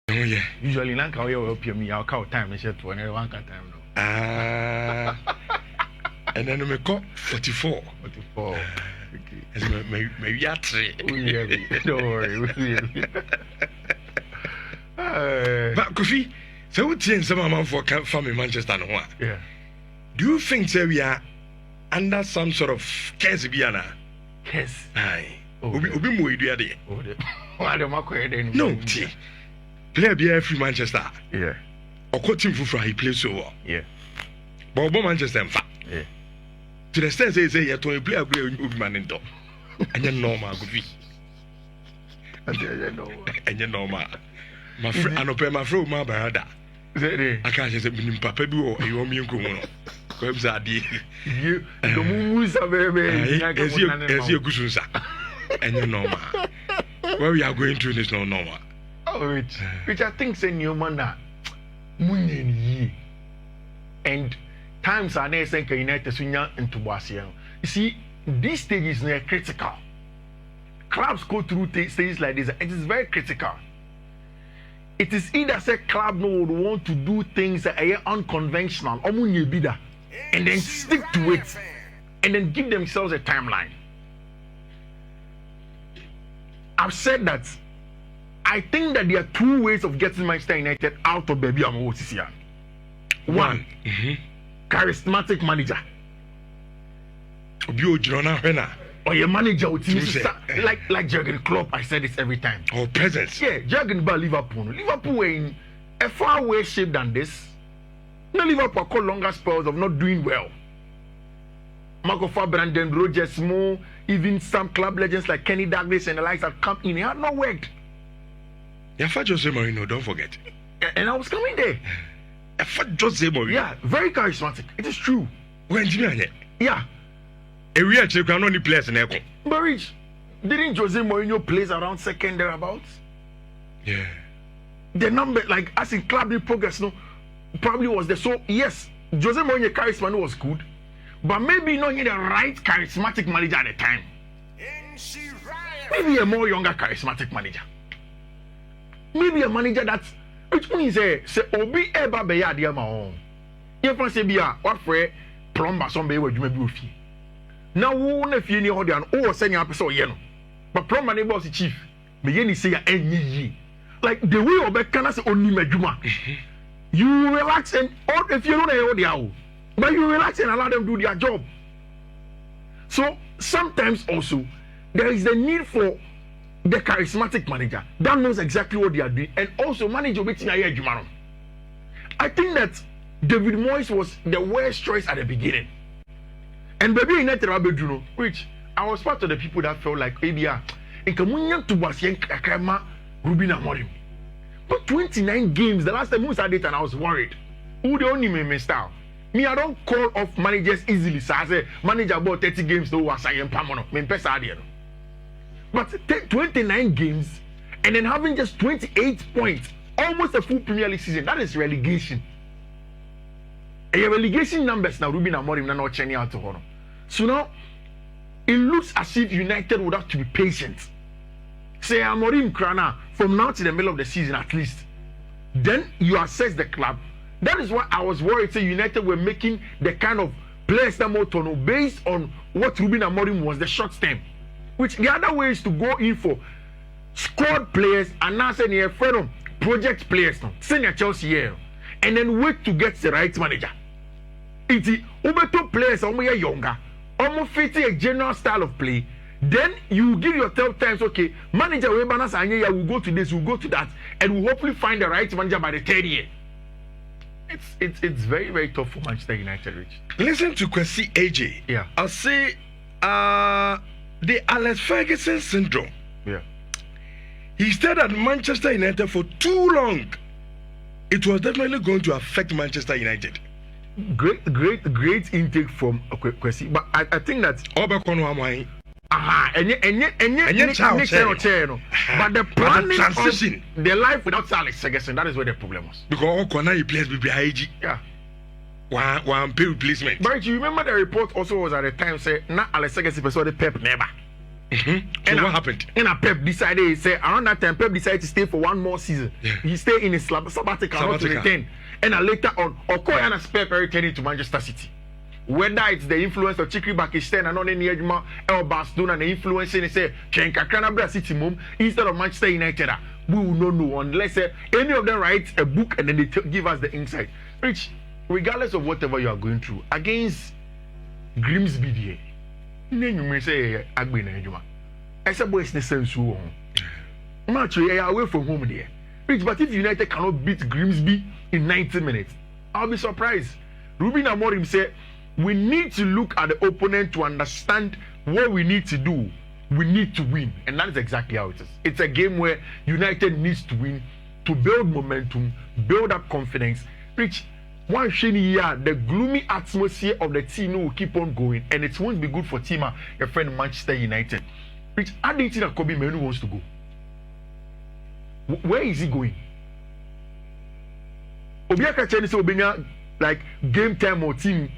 Oh yeah. Usually, now can we help me? I'll count time and share to one time. Ah. And then we call 44. 44. Okay. Maybe I three. Don't worry. But Kofi, so what change some amount for family Manchester no one? Yeah. Do you think that we are under some sort of curse biana? Yes. Aye. Obi mo edu ade. Why do I No, see. Player be free Manchester. Yeah. Or team for he plays so well. Yeah. But Manchester in fact. Yeah. To the extent say you to play a good man in top. And you normal go be. And you normal. My friend anope my friend my brother. I can't say minim papa bi o e o mi nko no. Ko em za ade. You do mu sa bebe. Ezi egusunsa. And you normal. Where we are going through this no normal. Oh, which I think say new man na munye and times are there saying United Sunya into Barcelona. You see, these stages are critical. Clubs go through stages like this. It is very critical. It is either say club no would want to do things that are unconventional, and then stick to it, and then give themselves a timeline. I've said that. I think that there are two ways of getting Manchester United out of baby Amawosisia. One, charismatic manager. Or your manager would like Jurgen Klopp. I said this every time. Or presence. Yeah, Jurgen by Liverpool. Liverpool were in a far worse shape than this. No, Liverpool called longer spells of not doing well. Marco Brandon, Rogers Moore, even some club legends like Kenny Douglas and the likes have come in. It had not worked. Yeah, for Jose Mourinho, don't forget. And I was coming there. For Jose Mourinho. Yeah, very charismatic. It is true. When Jimmy? Yeah. A real check on only players in Echo. But Rich, didn't Jose Mourinho plays around second thereabouts? Yeah. The number, like as in club progress, no, probably was there. So yes, Jose Mourinho charisma was good, but maybe not the right charismatic manager at the time. Maybe a more younger charismatic manager. Maybe a manager that's which means say obi eba be ya dia ma on. You fan say bia what for plumber some be wadwuma bi ofi. Na wo na fie ni ho dia no wo senya apese oye no. But plumber ne boss chief me ye ni say ya enyi yi. Like the way obeka say oni madwuma. You relax and all if you know na dia o. But you relax and allow them do their job. So sometimes also there is the need for the charismatic manager that knows exactly what they are doing and also manage waiting a year. I think that David Moyes was the worst choice at the beginning. And baby United Rabeduno, which I was part of the people that felt like ABR in Kamunya to Basien Kakama Rubina Morim. But 29 games, the last time we saw it and I was worried. Who the only me style? Me, I don't call off managers easily. So I say manager about 30 games to was I am Pamono. But 29 games and then having just 28 points, almost a full Premier League season, that is relegation. And your relegation numbers now, Ruben Amorim, not churning out to honor. So now, it looks as if United would have to be patient. Say Amorim Krana, from now to the middle of the season at least. Then you assess the club. That is why I was worried. Say United were making the kind of players that more turn based on what Ruben Amorim was, the short term. Which the other way is to go in for squad players and now say near friend project players now, senior Chelsea here, and then wait to get the right manager. It's Ubeto players are younger, almost fitting a general style of play. Then you give yourself times, okay, manager will go to this, will go to that, and will hopefully find the right manager by the third year. It's very, very tough for Manchester United, Rich. Listen to Kwesi AJ. Yeah. I'll say the Alex Ferguson syndrome. Yeah. He stayed at Manchester United for too long. It was definitely going to affect Manchester United. Great intake from Kwesi. But I think that but the planning transition, the life without Alex Ferguson, that is where the problem was. Because all corner players will be IG. Yeah. One pay replacement. But you remember the report also was at the time say not Alex Ferguson saw the Pep never. So what happened? And Pep decided, he said, around that time, Pep decided to stay for one more season. Yeah. He stayed in his sabbatical, not to return. And later on, Okoye Pep returning to Manchester City. Whether it's the influence of Chikri Bakistan and on any Ejima, El Barcelona, and the influence, and they say, Chenka Kanabra City Mum, instead of Manchester United, we will not know unless any of them writes a book and then they give us the insight. Rich, regardless of whatever you are going through, against Grimsby, you say, Agbena, I said, boys, the sense who match away from home there. Rich, but if United cannot beat Grimsby in 90 minutes, I'll be surprised. Ruben Amorim said, we need to look at the opponent to understand what we need to do. We need to win. And that is exactly how it is. It's a game where United needs to win to build momentum, build up confidence. Rich, one shiny year, the gloomy atmosphere of the team will keep on going, and it won't be good for Tima, your friend Manchester United. Rich, I don't think that Kobe Menu wants to go. Where is he going? Obiaka Chinese Obenya, like game time or team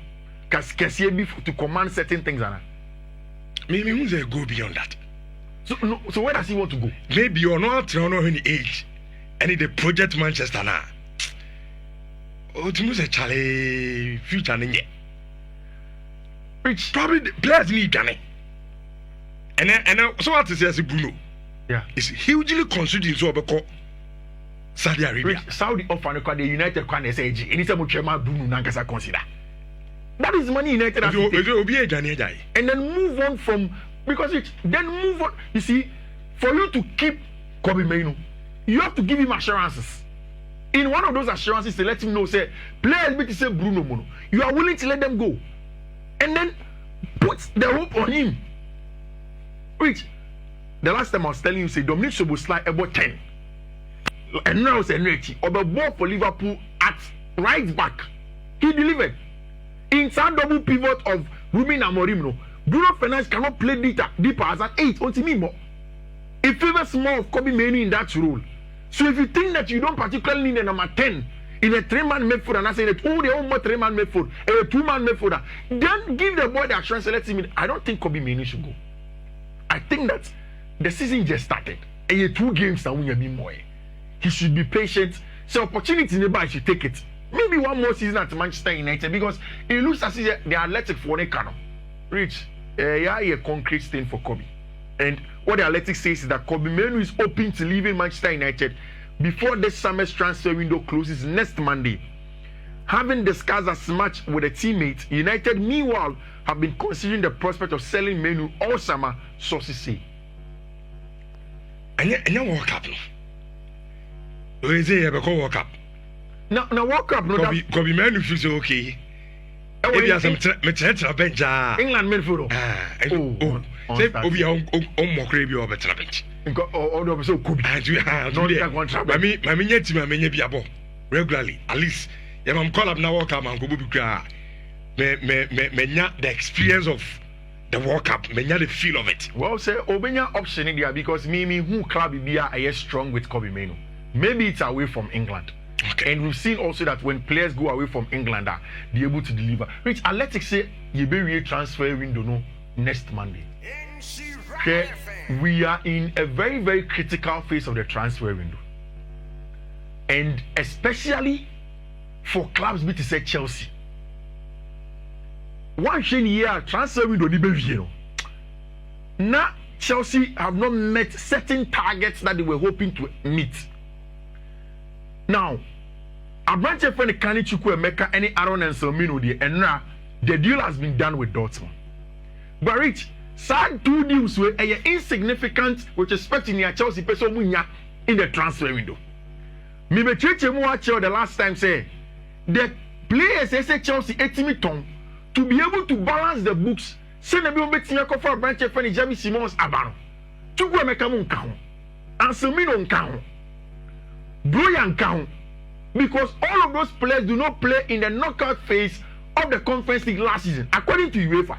to command certain things. Maybe he will go beyond that. So where does he want to go? Maybe you're not any age. And the project Manchester now. Oh, to move a chale future ninja. Which probably the players need Ghana. And so what is as Bruno? Yeah. It's hugely considering so about Saudi Arabia. Saudi offer the United can say anytime Bruno Nankasa consider. That is money United has to take. And then move on from because then move on. You see, for you to keep Kobe Mainoo, you have to give him assurances. In one of those assurances, to let him know, say, players be to say Bruno Mono, you are willing to let them go, and then put the hope on him. Which the last time I was telling you, say Dominic Szoboszlai about 10, and now it's Enrique or the ball for Liverpool at right back. He delivered. Inside double pivot of Ruben Amorim, no, Bruno Fernandes cannot play deeper as an 8 until me more. It favors more of Kobe Mainoo in that role. So if you think that you don't particularly need a number 10 in a 3-man midfield, and I say that they own more 3-man midfield, a 2-man midfielder, then give the boy the assurance and let him in. I don't think Kobe Mainoo should go. I think that the season just started. And you 2 games now when you more. He should be patient. So opportunity nearby, he should take it. Maybe one more season at Manchester United because it looks as if the athletic for Nekano. Rich, a concrete stain for Kobe. And what the athletic says is that Kobe Mainoo is open to leaving Manchester United before this summer's transfer window closes next Monday. Having discussed as much with a teammate, United meanwhile have been considering the prospect of selling Mainoo all summer, sources say. And you World Cup no? Where is it ever called World Cup? Now World Cup no. Kobe Mainoo feels okay. Maybe as I'm bench. England midfield. Say Obi on more crazy or better bench. Oh, so Kobe. My mini be abo regularly. At least, if I'm call up now World Cup and go the experience of the World Cup, the feel of it. Well, say Obenya option in there because me who club be a strong with Kobe Mainoo. Maybe it's away from England. Okay. And we've seen also that when players go away from England, they're able to deliver. Which Athletics say you be transfer window no next Monday. Okay, we are in a very, very critical phase of the transfer window. And especially for clubs be to say Chelsea. One year transfer window ni now Chelsea have not met certain targets that they were hoping to meet. Now, a branch of friend Kani Chukwuemeka any Aaron and Selmino and now the deal has been done with Dortmund. But Rich, sad 2 deals were insignificant with respect to near Chelsea person in the transfer window. Me be the last time say the players say Chelsea 80 ton to be able to balance the books. Say na be obetia ko for branch of friend Jamie Simons Abano. Chukwuemeka mu nka ho. And Selmino nka ho. Brilliant count because all of those players do not play in the knockout phase of the Conference League last season, according to UEFA.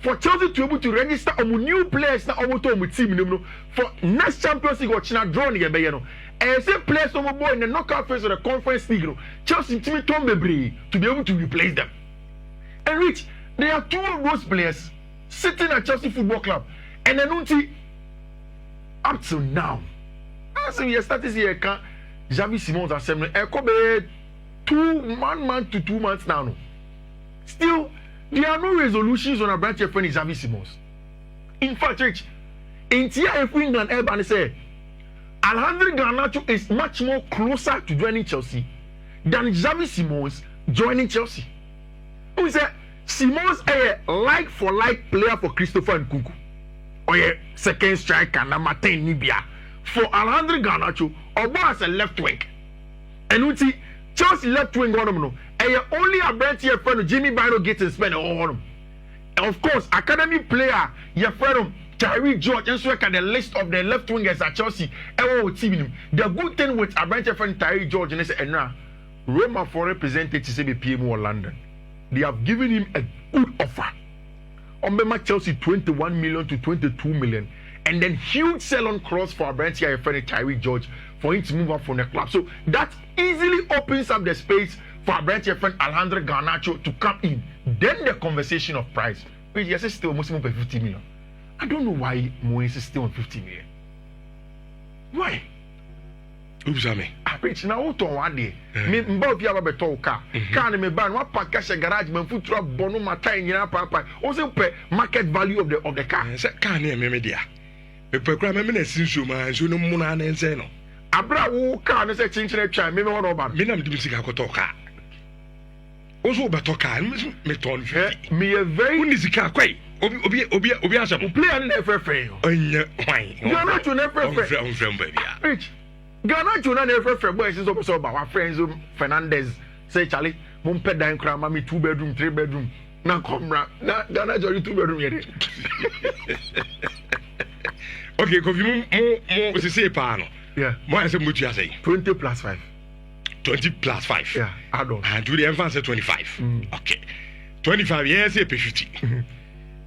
For Chelsea to be able to register new players now team for next Champions League or China draw and say players in the knockout phase of the Conference League, Chelsea team to be able to replace them. And Rich, there are 2 of those players sitting at Chelsea Football Club, And then up till now, as we started here, Xavi Simons assembly, be 1 month to 2 months now. Still, there are no resolutions on a branch of friend Xavi Simons. In fact, Rich, in TIF England, everybody say Alejandro Garnacho is much more closer to joining Chelsea than Xavi Simons joining Chelsea. Who said Simons a like for like player for Christopher Nkunku, or a second striker number 10 Nibia for Alejandro Garnacho, or as a left wing. And we see Chelsea left wing one of them. And only a branch here friend Jimmy Bino gets and spend all of them. Of course, academy player, your friend Tyree George, and so I can the list of the left wingers at Chelsea. The good thing with a branch friend Tyree George and they say, now Roma for representative say PM or London. They have given him a good offer. Ombema Chelsea 21 million to 22 million, and then huge sell-on clause for a branch here friend Tyree George for him to move up from the club. So that easily opens up the space for a branch here friend Alejandro Garnacho to come in. Then the conversation of price, which is still almost 50 million. I don't know why Moise is still on 50 million. Why? Ubzame. Rich, now what on one day? Me mbao pia babe to car. Car ne me ban wa park cash garage me foot truck bonu matai nyina papa. Also pe market value of the car. Say car ne me dia. Me pe kra me na sinsu ma so no mu na nse no. Abra wo car ne say chinchine twa me won oba. Me na me dim sika ko to car. Also be to car me ton me a very unisika kwai. Obi asem. Player na frefre. Onye hwan. You are not na frefre. On frem baby. Rich. Ghana Juna never friend boys is also about our friends Fernandez say Charlie mum pet down cram me 2 bedroom 3 bedroom na come na Ghana Jory 2 bedroom here. Okay, coffee mo say pa no. Yeah. Mo say mutu say 20 plus 5. 20 plus 5. Yeah, add on. And to the infant say 25. Okay. 25 years say 50.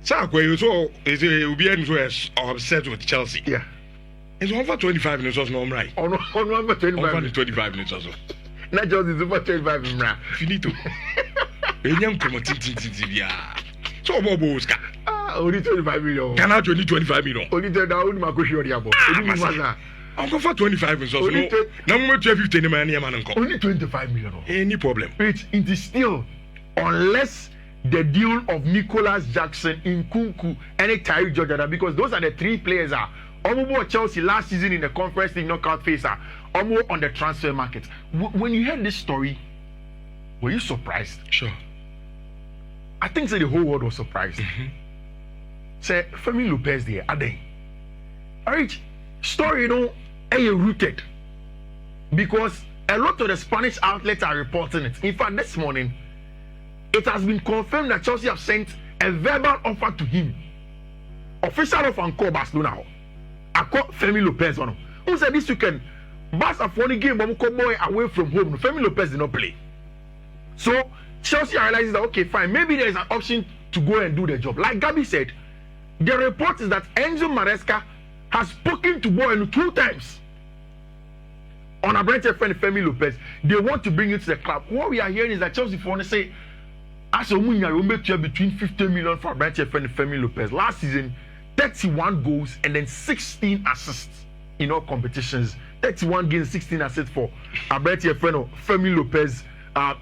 Sa ko you so is obi en so upset with Chelsea. Yeah. It's over 25 minutes or no, right? On over 25 minutes or so. Not just it's over 25 minutes. Finito. Enyam komo tintintintia. So bobo ska. Only 25 million. Can I only 25 million? Only tell that only my question here abo. Only masa. I'll for 25 minutes or so. Now we 15 man here man nko. Only 25 million. Any problem? It is still unless the deal of Nicholas Jackson, Nkunku, and Tyree George, because those are the 3 players are Omo Chelsea last season in the Conference League knockout phase are Omo on the transfer market. When you heard this story, were you surprised? Sure. I think the whole world was surprised. Say Fermin Lopez there, are they? Alright, story rooted because a lot of the Spanish outlets are reporting it. In fact, this morning it has been confirmed that Chelsea have sent a verbal offer to him. Official offer and call Barcelona. I call Fermin Lopez one. Who said this weekend? Barca for the game, but boy away from home. Fermin Lopez did not play. So Chelsea realizes that okay, fine, maybe there is an option to go and do the job. Like Gabi said, the report is that Enzo Maresca has spoken to Boy 2 times on a branch friend Fermin Lopez. They want to bring it to the club. What we are hearing is that Chelsea want to say, as a between 50 million for a branch friend Fermin Lopez last season. 31 goals and then 16 assists in all competitions. 31 games, 16 assists for Alberti Efreno, Fermin Lopez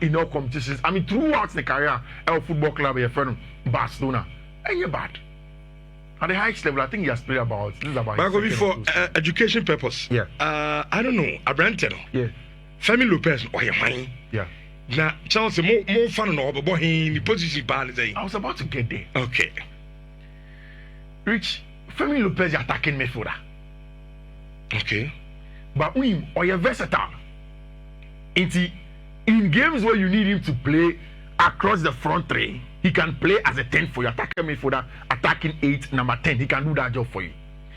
in all competitions. I mean, throughout the career of football club, Efreno, Barcelona. And you're bad. At the highest level, I think he has played about. This is about. But for education purpose. Yeah. I don't know. Alberti. Yeah. Fermin Lopez, or your money. Yeah. Now, Chelsea more fun no, but he position bad. I was about to get there. Okay. Rich, Fermin Lopez is attacking midfielder. Okay. But him, or you're versatile. In games where you need him to play across the front 3, he can play as a 10 for your attacking midfielder, attacking 8, number 10. He can do that job for you.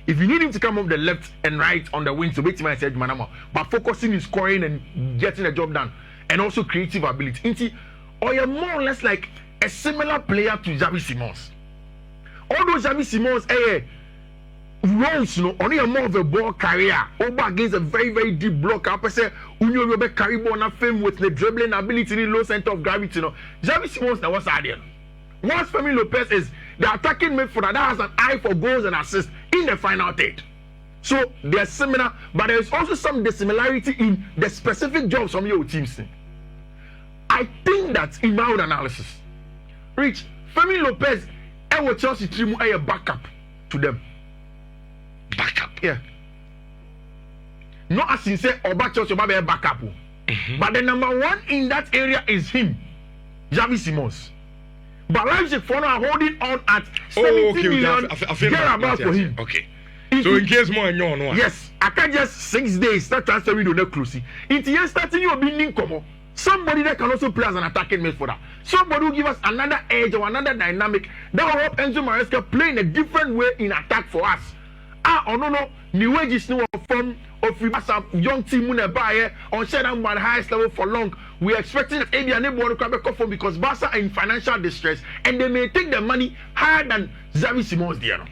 If you need him to come off the left and right on the wing, so wait till I said Manama, but focusing in scoring and getting the job done, and also creative ability. Or you're more or less like a similar player to Xavi Simons. Although Xavi Simons roles, only a more of a ball carrier over against a very, very deep blocker. I say, Unyo be carry ball na fame with the dribbling ability, the low center of gravity. Xavi Simons now what's idea. Once Fermin Lopez is the attacking midfielder that has an eye for goals and assists in the final third. So they're similar, but there's also some dissimilarity in the specific jobs from your teams. I think that in my own analysis, Rich, Fermin Lopez, I will Chelsea team a backup to them. Backup? Yeah. Not as in say, Oba Chelsea will be a backup. But the number one in that area is him, Xavi Simons. But Leipzig for now are holding on at 70 million thereabouts for him. Okay. So in case more no. Yes, I can just 6 days start transfer window not closing. It's yes starting you being come. Somebody that can also play as an attacking midfielder. Somebody who give us another edge or another dynamic that will help Enzo Maresca play in a different way in attack for us. No, new wages no from of a young team buy on share down by the highest level for long. We are expecting that AD and Ebo to come from because Barca are in financial distress and they may take the money higher than Xavi Simons there.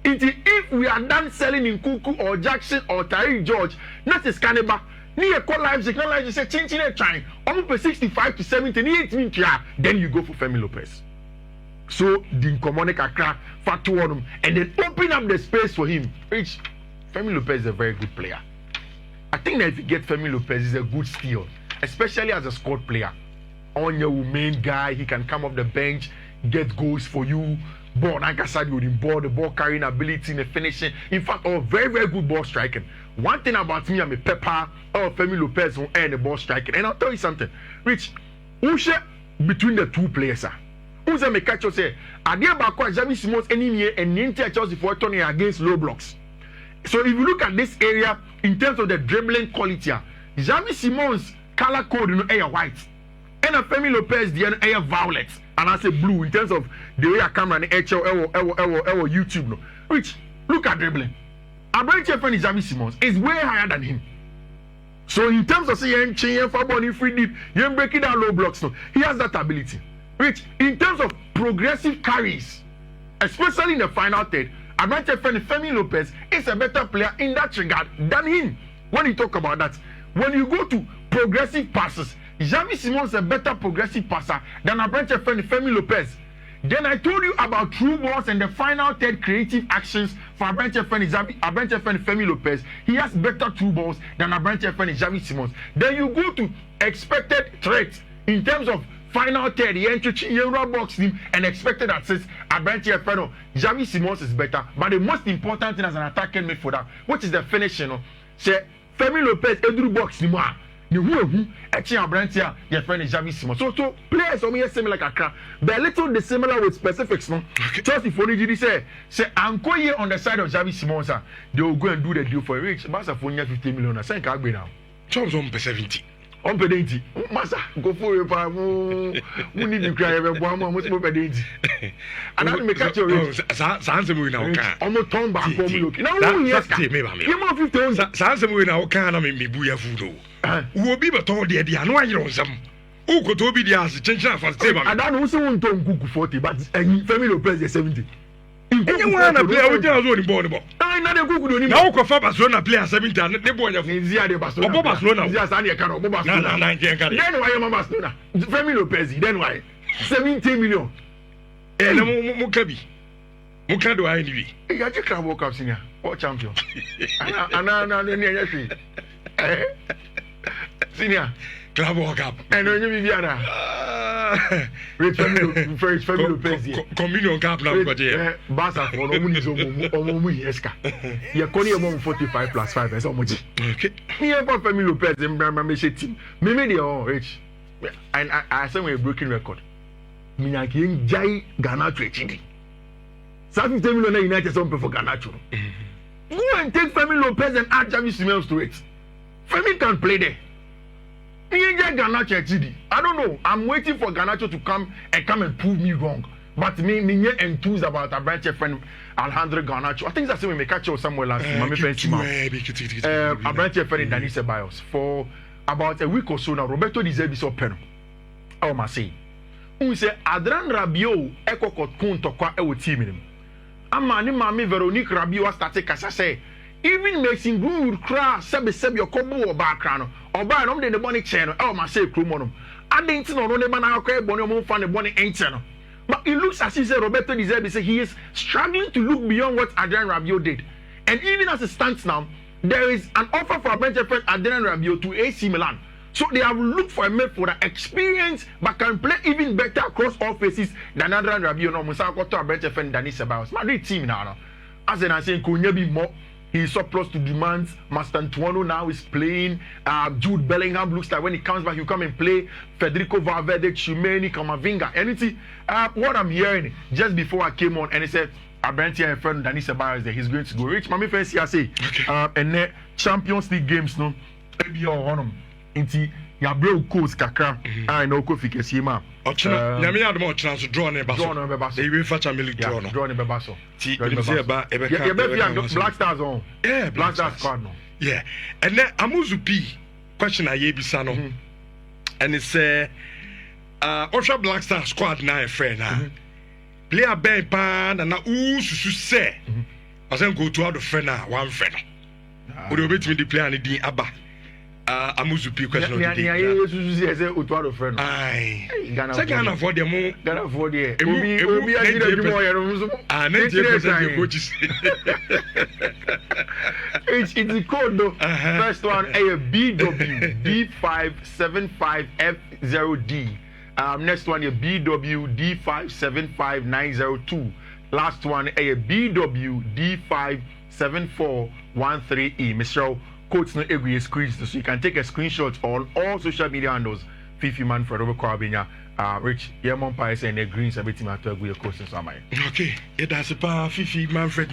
If we are done selling in Kuku or Jackson or Tariq George, not a Scannaba, near call Leipzig say changing a time, almost 65 to 70, then you go for Fermin Lopez. So the Commonic Accra for two of them and then open up the space for him. Which Fermin Lopez is a very good player. I think that if you get Fermin Lopez, he's a good steal, especially as a squad player. On your main guy, he can come off the bench, get goals for you. Ball, like I said, the ball carrying ability in the finishing. In fact, very, very good ball striking. One thing about me, I'm a pepper or Fermin Lopez who earn the ball striking. And I'll tell you something, Rich, who share between the two players, sir? Who's a make catch say, Adia Bakwa, Xavi Simons, any and Ninja Chelsea for turning against low blocks. So if you look at this area in terms of the dribbling quality, Xavi Simons color code in air white, and a Fermin Lopez the air violet, and I say blue in terms of the way I camera and YouTube. No, which look at dribbling. A branch friend is Xavi Simons is way higher than him. So in terms of saying change for ball in free deep, you're breaking down low blocks. No, he has that ability. Which in terms of progressive carries, especially in the final third, I might say Fermin Lopez is a better player in that regard than him. When you talk about that, when you go to progressive passes, Xavi Simons is a better progressive passer than a branch of Fermin Lopez. Then I told you about true balls and the final third creative actions for a branch of Fermin Lopez. He has better true balls than a branch of Xavi Simons. Then you go to expected threats in terms of final third, he entered the box team and expected assists. Xavi Simons is better, but the most important thing as an attacking midfielder, which is the finishing, say Fermin Lopez edru box team. Actually, your friend is Xavi Simons. So players are similar like Accra. They're a little dissimilar with specifics. No, just if only say I'm going here on the side of Xavi Simons, they will go and do the deal for Rich. Barca for 50 million. I think I'll be now. Charles on 70. On pedenti, massa go for you. We need to cry every one more pedenti. And I make catch your Sansa Muina. Almost turn back for me. Now, yes, you more 15 Sansa Muina can make me buya fudo. Who will be but all the idea, no, I don't some. Who could be the answer? Change for table. I don't know someone to cook 40, but Fermin Lopez is 70. Anyone a player with your own ball. I know the good now for Barcelona player 70 and the boy of India, the Barcelona. Yes, I can't. Then why am Barcelona? Fermin Lopez, then why? 70 million. And Mukabi. Mukado, I need. You got your club World Cup senior or champion. Senior. Club World Cup. And when you be Viana. Fermin Lopez. Communion Cup now, but Barca for no money, so Eska. You're calling among 45 plus 5 and so much. Okay. Here for Fermin Lopez and Brahma team. Maybe they are rich. And I say we're breaking record. Minaki Jai Ganacho Chidi. Something 10 million United something for Ganacho. Go and take Fermin Lopez and add Xavi Simons to it. Fermin can play there. I don't know. I'm waiting for Garnacho to come and prove me wrong. But me enthused about a branch friend Alejandro Garnacho. I think that's when we may catch you somewhere last time. A branch friend in Danny Ceballos for about a week or so now. Roberto deserves so pen. I must say, who say Adran Rabiot eko kotkun tokwa e wo team him. Amani mami Veronique Rabiot started kasa say even Mason Greenwood cry sebe your combo or background or by no the money channel. Oh, my say crew monum. I didn't know no man I cry bonny fan the bonny ain't channel. But it looks as if Roberto De Zerbi say he is struggling to look beyond what Adrian Rabiot did. And even as it stands now, there is an offer for Benjamin Adrian Rabiot to AC Milan. So they have looked for a midfielder experienced but can play even better across all phases than Adrian Rabiot. No, Musa Koto Benjamin Dani Ceballos. Madrid team now. As I say, Konya be more. He is surplus to demands. Mastantuono now is playing. Jude Bellingham looks like when he comes back, he'll come and play. Federico Valverde, Chimeni, Camavinga. Anything. What I'm hearing just before I came on, and he said, Abrantia and friend Dani Ceballos there, he's going to go. Rich, Mami Fancy, I say, and then Champions League games, no, maybe all on them. Inti, ya bro coach kakra. I know Kofi Kesima. Ochina, nyame ya demo ochina so draw ne baso. Draw no be baso. They will fetch a milk draw no. Draw ne be baso. Ti, you see about Ebeka. Black Stars on. Yeah, Black Stars squad no. Yeah. And then Amuzu P question aye bisa no. And it's Osha Black Stars squad na e friend na. Player ben pa na susu se. Asen go to out friend na one friend. We dey wait me the player ni din aba. Amuzu P question of the day. Yeah, say Otuado friend. Aye. Ghana for them. Ghana for there. Obi ajira bi mo yero muso. Ah, 90% coaches. It's the code though. First one a BW D575F0D. Next one a BW D575902. Last one a BW D57413E. Mr. Coach no every screen, so you can take a screenshot on all social media handles. Fifi man for Robert Corbina, Rich, Yamon Pies and the Greens, everything I tell you, your coach and Samai. Okay, it does a Fifi Manfred.